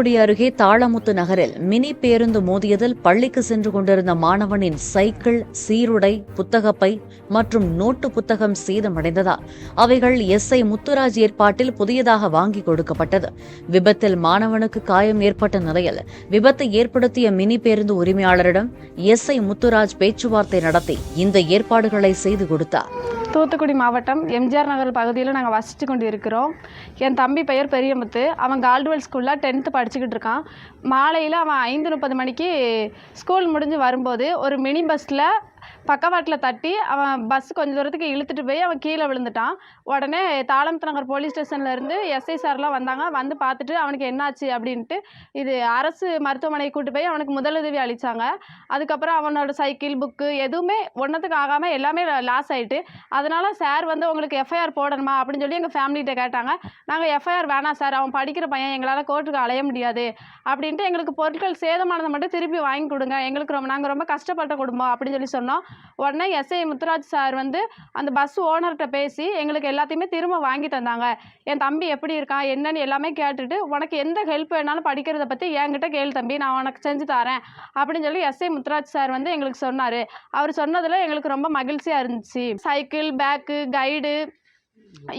தூத்துக்குடி அருகே தாளமுத்து நகரில் மினி பேருந்து மோதியதில் பள்ளிக்கு சென்று கொண்டிருந்த மாணவனின் சைக்கிள், சீருடை, புத்தகப்பை மற்றும் நோட்டு புத்தகம் சேதமடைந்ததால் அவைகள் எஸ்ஐ முத்துராஜ் ஏற்பாட்டில் புதியதாக வாங்கி கொடுக்கப்பட்டது. விபத்தில் மாணவனுக்கு காயம் ஏற்பட்ட நிலையில் விபத்தை ஏற்படுத்திய மினி பேருந்து உரிமையாளரிடம் எஸ்ஐ முத்துராஜ் பேச்சுவார்த்தை நடத்தி இந்த ஏற்பாடுகளை செய்து கொடுத்தார். தூத்துக்குடி மாவட்டம் எம்ஜிஆர் நகர் பகுதியில் நாங்கள் வசித்து கொண்டு இருக்கிறோம். என் தம்பி பெயர் பெரியமுத்து. அவன் கால்டுவெல் ஸ்கூலில் 10th படிச்சுக்கிட்டு இருக்கான். மாலையில் அவன் 5:30 மணிக்கு ஸ்கூல் முடிஞ்சு வரும்போது ஒரு மினி பஸ்ஸில் பக்கவாட்டில் தட்டி அவன் பஸ் கொஞ்சம் தூரத்துக்கு இழுத்துட்டு போய் அவன் கீழே விழுந்துட்டான். உடனே தாளமுத்து நகர் போலீஸ் ஸ்டேஷன்லேருந்து எஸ்ஐ சார்லாம் வந்தாங்க. வந்து பார்த்துட்டு அவனுக்கு என்னாச்சு அப்படின்ட்டு இது அரசு மருத்துவமனைக்கு கூட்டு போய் அவனுக்கு முதலுதவி அளித்தாங்க. அதுக்கப்புறம் அவனோட சைக்கிள், புக்கு எதுவுமே ஒன்றத்துக்கு ஆகாமல் எல்லாமே லாஸ் ஆகிட்டு. அதனால் சார் வந்து உங்களுக்கு எஃப்ஐஆர் போடணுமா அப்படின்னு சொல்லி எங்கள் ஃபேமிலிகிட்ட கேட்டாங்க. நாங்கள் எஃப்ஐஆர் வேணாம் சார், அவன் படிக்கிற பையன், எங்களால் கோர்ட்டுக்கு அலைய முடியாது அப்படின்ட்டு எங்களுக்கு பொருட்கள் சேதமானதை மட்டும் திருப்பி வாங்கி கொடுங்க, எங்களுக்கு நாங்கள் ரொம்ப கஷ்டப்பட்ட குடும்பம் அப்படின்னு சொல்லி சொன்னோம். உடனே எஸ்ஐ முத்துராஜ் சார் வந்து அந்த பஸ் ஓனர்கிட்ட பேசி எங்களுக்கு எல்லாத்தையுமே திரும்ப வாங்கி தந்தாங்க. என் தம்பி எப்படி இருக்கான் என்னன்னு எல்லாமே கேட்டுட்டு, உனக்கு எந்த ஹெல்ப் வேணாலும் படிக்கிறத பற்றி என்கிட்ட கேளு தம்பி, நான் உனக்கு செஞ்சு தரேன் அப்படின்னு சொல்லி எஸ்ஐ முத்துராஜ் சார் வந்து எங்களுக்கு சொன்னார். அவர் சொன்னதில் எங்களுக்கு ரொம்ப மகிழ்ச்சியாக இருந்துச்சு. சைக்கிள், பேக்கு, கைடு,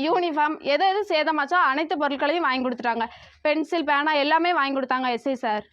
யூனிஃபார்ம் எது எது சேதமாச்சோ அனைத்து பொருட்களையும் வாங்கி கொடுத்துட்டாங்க. பென்சில், பேனா எல்லாமே வாங்கி கொடுத்தாங்க எஸ்ஐ சார்.